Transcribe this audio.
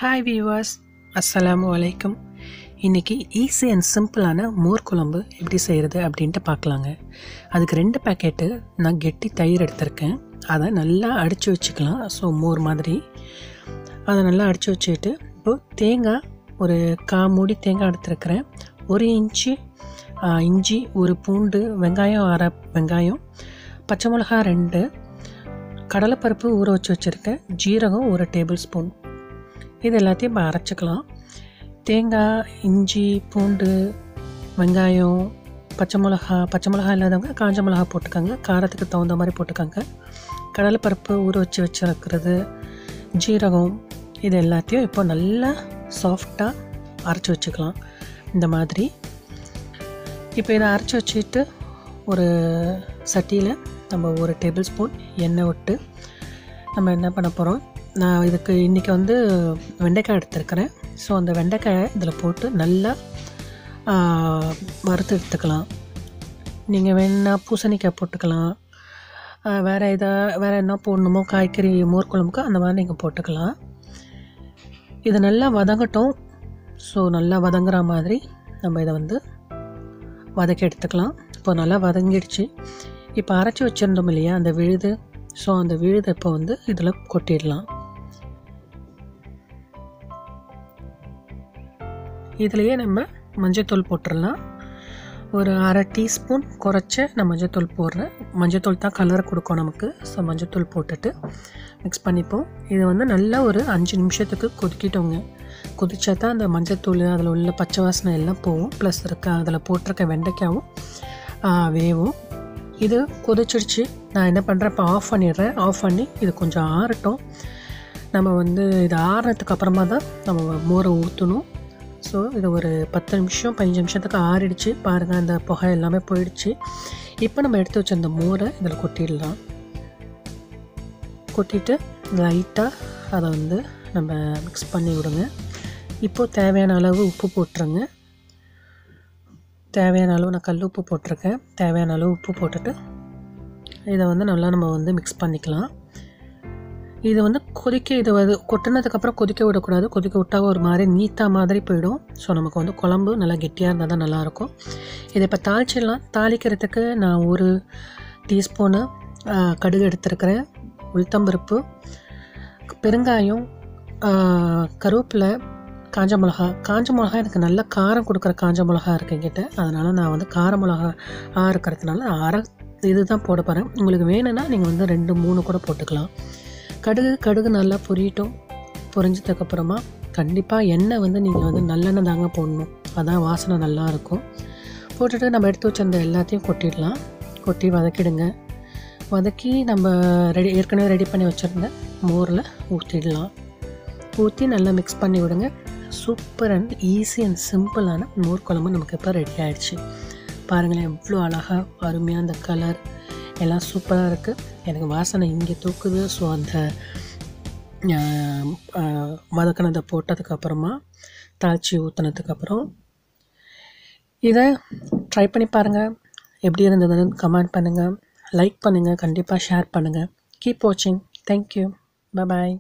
Hi viewers, அஸ்ஸலாமு அலைக்கும். இன்றைக்கி ஈஸி அண்ட் சிம்பிளான மோர் குழம்பு எப்படி செய்கிறது அப்படின்ட்டு பார்க்கலாங்க. அதுக்கு 2 பேக்கெட்டு நான் கெட்டி தயிர் எடுத்திருக்கேன். அதை நல்லா அடித்து வச்சுக்கலாம். ஸோ மோர் மாதிரி அதை நல்லா அடித்து வச்சுக்கிட்டு இப்போது தேங்காய் ஒரு 1/4 மூடி தேங்காய் எடுத்துருக்கிறேன். 1 இன்ச்சு இஞ்சி, 1 பூண்டு, வெங்காயம் 1/2 வெங்காயம், பச்சை மிளகா 2, கடலைப்பருப்பு ஊற வச்சு வச்சுருக்கேன், ஜீரகம் 1 டேபிள் ஸ்பூன். இது எல்லாத்தையும் இப்போ அரைச்சிக்கலாம். தேங்காய், இஞ்சி, பூண்டு, வெங்காயம், பச்சை மிளகா இல்லாதவங்க காஞ்ச மிளகா போட்டுக்கோங்க, காரத்துக்கு தகுந்த மாதிரி போட்டுக்கோங்க. கடலைப்பருப்பு ஊற வச்சு வச்சுருக்கிறது, ஜீரகம், இது எல்லாத்தையும் இப்போ நல்லா சாஃப்டாக அரைச்சி வச்சுக்கலாம் இந்த மாதிரி. இப்போ இதை அரைச்சி வச்சுட்டு ஒரு சட்டியில் நம்ம 1 டேபிள் ஸ்பூன் எண்ணெய் விட்டு நம்ம என்ன பண்ண போகிறோம், நான் இதுக்கு இன்றைக்கி வெண்டைக்காய் எடுத்துருக்கிறேன். ஸோ அந்த வெண்டைக்காயை இதில் போட்டு நல்லா வறுத்து எடுத்துக்கலாம். நீங்கள் வேணால் பூசணிக்காய் போட்டுக்கலாம், வேறு என்ன போடணுமோ காய்கறி மோர் குழம்புக்கு அந்த மாதிரி நீங்கள் போட்டுக்கலாம். இது நல்லா வதங்கட்டும். ஸோ நல்லா வதங்குற மாதிரி நம்ம இதை வதக்கி எடுத்துக்கலாம். இப்போ நல்லா வதங்கிடுச்சு. இப்போ அரைச்சி வச்சுருந்தோம் இல்லையா அந்த விழுது, ஸோ அந்த விழுதை இப்போ இதில் கொட்டிடலாம். இதுலேயே நம்ம மஞ்சத்தூள் போட்டுடலாம். ஒரு 1/2 டீஸ்பூன் குறைச்ச நான் மஞ்சத்தூள் போடுறேன். மஞ்சத்தூள் தான் கலர் கொடுக்கும் நமக்கு. ஸோ மஞ்சத்தூள் போட்டுட்டு மிக்ஸ் பண்ணிப்போம். இது நல்லா ஒரு 5 நிமிஷத்துக்கு கொதிக்கிட்டோங்க. கொதிச்சா தான் அந்த மஞ்சத்தூள் அதில் உள்ள பச்சை வாசனை எல்லாம் போகும். ப்ளஸ் அதில் போட்டிருக்க வெண்டைக்காவும் வேவும். இது கொதிச்சிடுச்சு. நான் என்ன பண்ணுறேன், இப்போ ஆஃப் பண்ணிடுறேன். ஆஃப் பண்ணி இது கொஞ்சம் ஆறட்டும். நம்ம இது ஆறுனதுக்கு அப்புறமா தான் நம்ம மோரை ஊற்றணும். ஸோ இது ஒரு 10 நிமிஷம் 15 நிமிஷத்துக்கு ஆறிடுச்சு. பாருங்கள், அந்த புகை எல்லாமே போயிடுச்சு. இப்போ நம்ம எடுத்து வச்ச அந்த மோரை இதில் கொட்டிடலாம். கொட்டிட்டு லைட்டாக அதை நம்ம மிக்ஸ் பண்ணி விடுங்க. இப்போது தேவையான அளவு உப்பு போட்டுருங்க. தேவையான அளவு நான் கல் உப்பு போட்டிருக்கேன். தேவையான அளவு உப்பு போட்டுட்டு இதை நல்லா நம்ம மிக்ஸ் பண்ணிக்கலாம். இது கொதிக்க இது கொட்டினதுக்கப்புறம் கொதிக்க விடக்கூடாது. கொதிக்க விட்டால் ஒரு மாதிரி நீத்தா மாதிரி போயிடும். ஸோ நமக்கு குழம்பு நல்லா கெட்டியாக இருந்தால் தான் நல்லாயிருக்கும். இதை இப்போ தாளிச்சிடலாம். தாளிக்கிறதுக்கு நான் 1 டீஸ்பூனு கடுகு எடுத்துருக்கிறேன், உளுத்தம்பருப்பு, பெருங்காயம், கருவேப்பிலை, காஞ்ச மிளகா. எனக்கு நல்ல காரம் கொடுக்குற காஞ்ச மிளகா இருக்குது என்கிட்ட. அதனால் நான் கார மிளகா இருக்கிறதுனால அரை இது தான் போட போகிறேன். உங்களுக்கு வேணும்னா நீங்கள் 2, 3 கூட போட்டுக்கலாம். கடுகு நல்லா பொரியட்டும். பொரிஞ்சதுக்கப்புறமா கண்டிப்பாக எண்ணெய் நீங்கள் நல்லெண்ணெய் தாங்க போடணும். அதான் வாசனை நல்லாயிருக்கும். போட்டுட்டு நம்ம எடுத்து வச்சிருந்த எல்லாத்தையும் கொட்டிடலாம். கொட்டி வதக்கிடுங்க. வதக்கி நம்ம ஏற்கனவே ரெடி பண்ணி வச்சுருந்த மோரில் ஊற்றிடலாம். ஊற்றி நல்லா மிக்ஸ் பண்ணி விடுங்க. சூப்பர் அண்ட் ஈஸி அண்ட் சிம்பிளான மோர் குழம்பு நமக்கு இப்போ ரெடி ஆகிடுச்சு. பாருங்களேன், எவ்வளோ அழகாக அருமையாக அந்த கலர் எல்லாம் சூப்பராக இருக்குது. எனக்கு வாசனை இங்கே தூக்குது. ஸோ அந்த வதக்கினதை போட்டதுக்கப்புறமா தாளிச்சி ஊற்றினதுக்கப்புறம் இதை ட்ரை பண்ணி பாருங்கள். எப்படி இருந்ததுன்னு கமெண்ட் பண்ணுங்கள், லைக் பண்ணுங்கள், கண்டிப்பாக ஷேர் பண்ணுங்கள். கீப் வாட்சிங். தேங்க்யூ. பாய்.